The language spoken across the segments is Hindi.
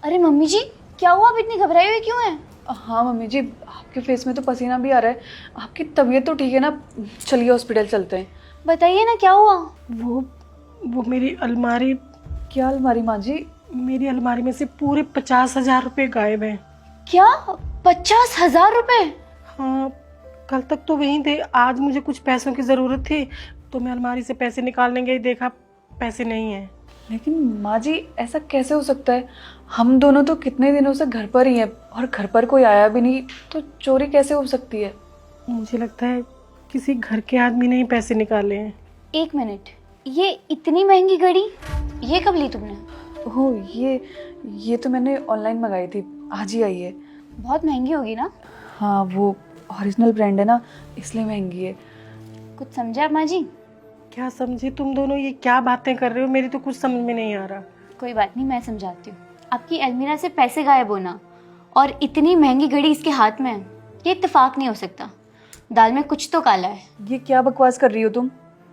अरे मम्मी जी, क्या हुआ? आप इतनी घबराई हुई क्यों हैं? हाँ मम्मी जी, आपके फेस में तो पसीना भी आ रहा है। आपकी तबीयत तो ठीक है ना? चलिए हॉस्पिटल चलते हैं। बताइए ना, क्या हुआ? वो वो मेरी अलमारी क्या अलमारी माँ जी? मेरी अलमारी में से पूरे 50,000 रुपये गायब हैं। क्या? 50,000 रुपए? हाँ, कल तक तो वहीं थे। आज मुझे कुछ पैसों की ज़रूरत थी तो मैं अलमारी से पैसे निकालने गई, देखा पैसे नहीं हैं। लेकिन माँ जी, ऐसा कैसे हो सकता है? हम दोनों तो कितने दिनों से घर पर ही हैं और घर पर कोई आया भी नहीं, तो चोरी कैसे हो सकती है? मुझे लगता है किसी घर के आदमी ने ही पैसे निकाले हैं। 1 मिनट, ये इतनी महंगी घड़ी ये कब ली तुमने? ओह, ये तो मैंने ऑनलाइन मंगाई थी, आज ही आई है। बहुत महंगी होगी ना? हाँ, वो ओरिजिनल ब्रांड है ना, इसलिए महंगी है। कुछ समझे आप माँ जी? क्या समझे तुम दोनों? ये क्या बातें कर रहे हो? मेरी तो कुछ समझ में नहीं आ रहा। कोई बात नहीं, मैं समझाती हूँ। आपकी अलमीरा से पैसे गायब होना और इतनी महंगी घड़ी इसके हाथ में, ये इत्तेफाक नहीं हो सकता। दाल में कुछ तो काला है। ये क्या बकवास कर रही हो तुम?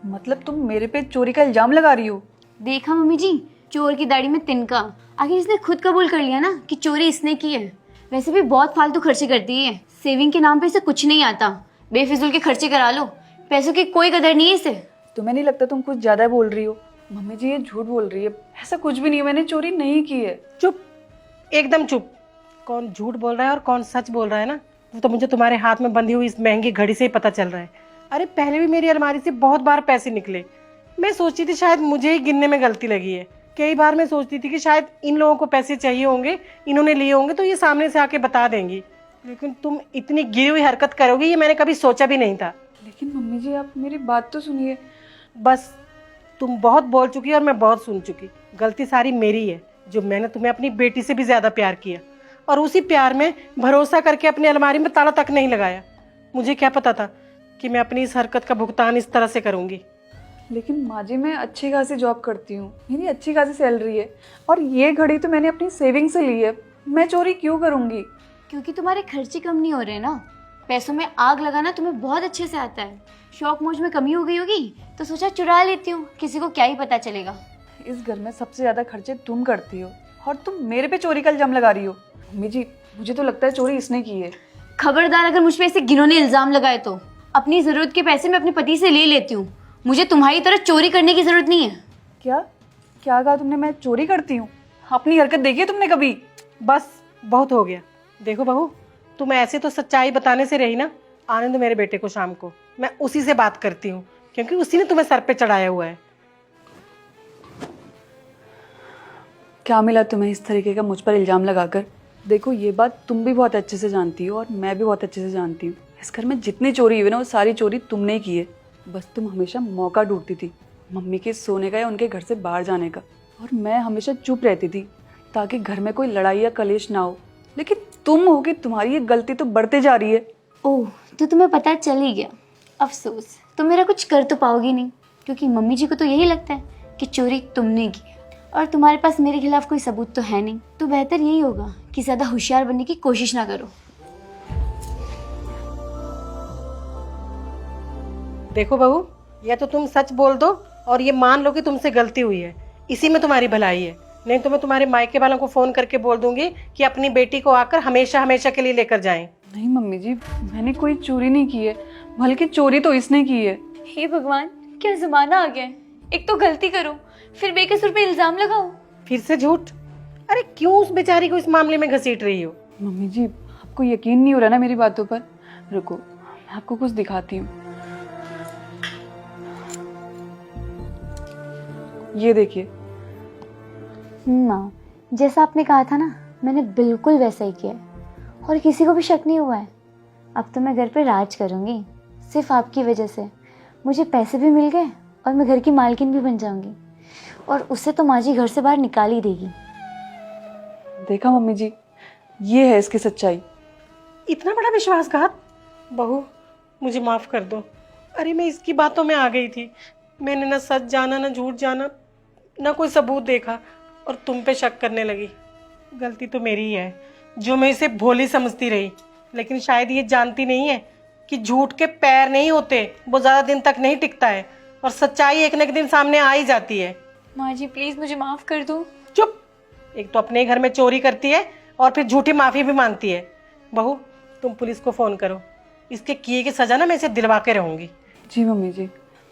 मतलब तुम मेरे पे चोरी का इल्जाम लगा रही हो? देखा मम्मी जी, चोर की दाढ़ी में तिनका। आखिर इसने खुद कबूल कर लिया ना कि चोरी इसने की है। वैसे भी बहुत फालतू खर्चे करती है, सेविंग के नाम पे इसे कुछ नहीं आता। बेफिजूल के खर्चे करा लो, पैसों की कोई कदर नहीं है इसे। तुम्हें नहीं लगता तुम कुछ ज्यादा बोल रही हो? मम्मी जी, ये झूठ बोल रही है, ऐसा कुछ भी नहीं है, मैंने चोरी नहीं की है। चुप, एकदम चुप। कौन झूठ बोल रहा है और कौन सच बोल रहा है ना, वो तो मुझे तुम्हारे हाथ में बंधी हुई इस महंगी घड़ी से ही पता चल रहा है। अरे पहले भी मेरी अलमारी से बहुत बार पैसे निकले। मैं सोचती थी शायद मुझे ही गिनने में गलती लगी है। कई बार मैं सोचती थी कि शायद इन लोगों को पैसे चाहिए होंगे, इन्होंने लिए होंगे तो ये सामने से आके बता देंगी। लेकिन तुम इतनी गिरी हुई हरकत करोगी ये मैंने कभी सोचा भी नहीं था। लेकिन मम्मी जी, आप मेरी बात तो सुनिए। बस, तुम बहुत बोल चुकी और मैं बहुत सुन चुकी। गलती सारी मेरी है, जो मैंने तुम्हें अपनी बेटी से भी ज्यादा प्यार किया और उसी प्यार में भरोसा करके अपनी अलमारी में ताला तक नहीं लगाया। मुझे क्या पता था कि मैं अपनी इस हरकत का भुगतान इस तरह से करूंगी। लेकिन माँ जी, मैं अच्छी खासी जॉब करती हूँ, मेरी अच्छी खासी सैलरी है, और ये घड़ी तो मैंने अपनी सेविंग से ली है। मैं चोरी क्यों करूँगी? क्योंकि तुम्हारे खर्चे कम नहीं हो रहे ना। पैसों में आग लगाना तुम्हें बहुत अच्छे से आता है। शौक मौज में कमी हो गई होगी तो सोचा चुरा लेती हूँ, किसी को क्या ही पता चलेगा। इस घर में सबसे ज्यादा खर्चे तुम करती हो और तुम मेरे पे चोरी का इल्जाम लगा रही हो। मम्मी जी, मुझे तो लगता है चोरी इसने की है। खबरदार, अगर मुझ पे ऐसे घिनौने इल्जाम लगाए तो अपनी जरूरत के पैसे मैं अपने पति से ले लेती हूँ। मुझे तुम्हारी तरह चोरी करने की जरूरत नहीं है। क्या क्या कहा तुमने? मैं चोरी करती हूँ? अपनी हरकत देखी है तुमने कभी? बस बहुत हो गया। देखो बहू, तुम ऐसे तो सच्चाई बताने से रही ना। आने दो मेरे बेटे को, शाम को मैं उसी से बात करती हूँ, क्योंकि उसी ने तुम्हें सर पे चढ़ाया हुआ है। क्या मिला तुम्हें इस तरीके का मुझ पर इल्जाम लगाकर? देखो, ये बात तुम भी बहुत अच्छे से जानती हो और मैं भी बहुत अच्छे से जानती हूँ। इस घर में जितनी चोरी हुई ना, वो सारी चोरी तुमने की है। बस तुम हमेशा मौका ढूंढती थी मम्मी के सोने का या उनके घर से बाहर जाने का, और मैं हमेशा चुप रहती थी ताकि घर में कोई लड़ाई या कलेश ना हो। लेकिन तुम हो कि तुम्हारी ये गलती तो बढ़ते जा रही है। ओह, तो तुम्हें पता चल ही गया। अफसोस, तुम मेरा कुछ कर तो पाओगी नहीं, क्योंकि मम्मी जी को तो यही लगता है कि चोरी तुमने की है और तुम्हारे पास मेरे खिलाफ कोई सबूत तो है नहीं। तो बेहतर यही होगा कि ज़्यादा होशियार बनने की कोशिश ना करो। देखो बहू, या तो तुम सच बोल दो और ये मान लो कि तुमसे गलती हुई है, इसी में तुम्हारी भलाई है। नहीं तो मैं तुम्हारे मायके वालों को फोन करके बोल दूंगी कि अपनी बेटी को आकर हमेशा हमेशा के लिए लेकर जाएं। नहीं मम्मी जी, मैंने कोई चोरी नहीं की है, बल्कि चोरी तो इसने की है। हे भगवान, क्या जमाना आ गया है। एक तो गलती करो, फिर बेकसूर पे इल्जाम लगाओ। फिर से झूठ। अरे क्यों उस बेचारी को इस मामले में घसीट रही हो? मम्मी जी, आपको यकीन नहीं हो रहा ना मेरी बातों पर? रुको, मैं आपको कुछ दिखाती हूँ। ये देखिए। माँ, जैसा आपने कहा था ना, मैंने बिल्कुल वैसा ही किया है और किसी को भी शक नहीं हुआ है। अब तो मैं घर पे राज करूँगी, सिर्फ आपकी वजह से। मुझे पैसे भी मिल गए और मैं घर की मालकिन भी बन जाऊंगी, और उससे तो माँ जी घर से बाहर निकाल ही देगी। देखा मम्मी जी, ये है इसकी सच्चाई। इतना बड़ा विश्वासघात। बहू, मुझे माफ कर दो। अरे मैं इसकी बातों में आ गई थी। मैंने ना सच जाना ना झूठ जाना, ना कोई सबूत देखा और तुम पे शक करने लगी। गलती तो मेरी ही है, जो मैं इसे भोली समझती रही। लेकिन शायद ये जानती नहीं है कि झूठ के पैर नहीं होते, वो ज़्यादा दिन तक नहीं टिकता है और सच्चाई एक न एक दिन सामने आ ही जाती है। माँ जी प्लीज़ मुझे माफ़ कर दो। चुप, एक तो अपने ही घर में चोरी करती है और फिर झूठी माफी भी मांगती है। बहू, तुम पुलिस को फोन करो, इसके किए की सजा ना मैं इसे दिलवा के रहूंगी। जी मम्मी जी,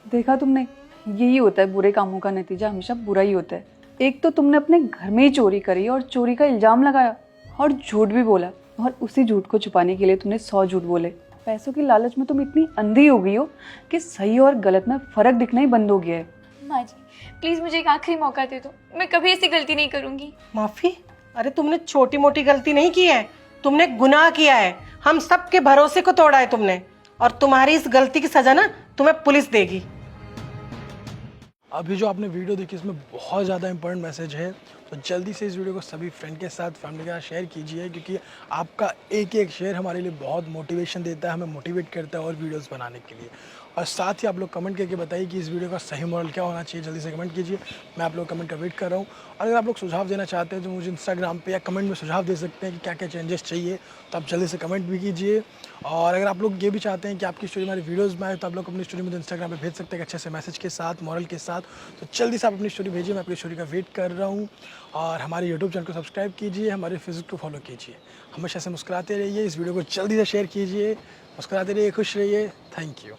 देखा तुमने, यही होता है, बुरे कामों का नतीजा हमेशा बुरा ही होता है। एक तो तुमने अपने घर में ही चोरी करी और चोरी का इल्जाम लगाया और झूठ भी बोला, और उसी झूठ को छुपाने के लिए तुमने 100 झूठ बोले। पैसों की लालच में तुम इतनी अंधी हो गई हो कि सही और गलत में फर्क दिखना ही बंद हो गया है। माँ जी प्लीज़ मुझे एक आखिरी मौका दे दो, मैं कभी ऐसी गलती नहीं करूँगी। माफी? अरे तुमने छोटी मोटी गलती नहीं की है, तुमने गुनाह किया है। हम सबके भरोसे को तोड़ा है तुमने, और तुम्हारी इस गलती की सजा ना तुम्हें पुलिस देगी। अभी जो आपने वीडियो देखी इसमें बहुत ज़्यादा इंपॉर्टेंट मैसेज है, तो जल्दी से इस वीडियो को सभी फ्रेंड के साथ, फैमिली के साथ शेयर कीजिए, क्योंकि आपका एक एक शेयर हमारे लिए बहुत मोटिवेशन देता है, हमें मोटिवेट करता है और वीडियोस बनाने के लिए। और साथ ही आप लोग कमेंट करके बताइए कि इस वीडियो का सही मॉडल क्या होना चाहिए। जल्दी से कमेंट कीजिए, मैं आप लोग कमेंट का वेट कर रहा हूँ। और अगर आप लोग सुझाव देना चाहते हैं तो मुझे इंस्टाग्राम पे या कमेंट में सुझाव दे सकते हैं कि क्या क्या चेंजेस चाहिए, तो आप जल्दी से कमेंट भी कीजिए। और अगर आप लोग ये भी चाहते हैं कि आपकी स्टोरी हमारी वीडियोस में आए, तो आप लोग अपनी स्टोरी मुझे इंस्टाग्राम पे भेज सकते हैं अच्छे से मैसेज के साथ, मॉरल के साथ। तो जल्दी से आप अपनी स्टोरी भेजिए, मैं आपकी स्टोरी का वेट कर रहा हूँ। और हमारे यूट्यूब चैनल को सब्सक्राइब कीजिए, हमारे फेसबुक को फॉलो कीजिए। हमेशा से मुस्कुराते रहिए, इस वीडियो को जल्दी से शेयर कीजिए, मुस्कुराते रहिए, खुश रहिए। Thank you.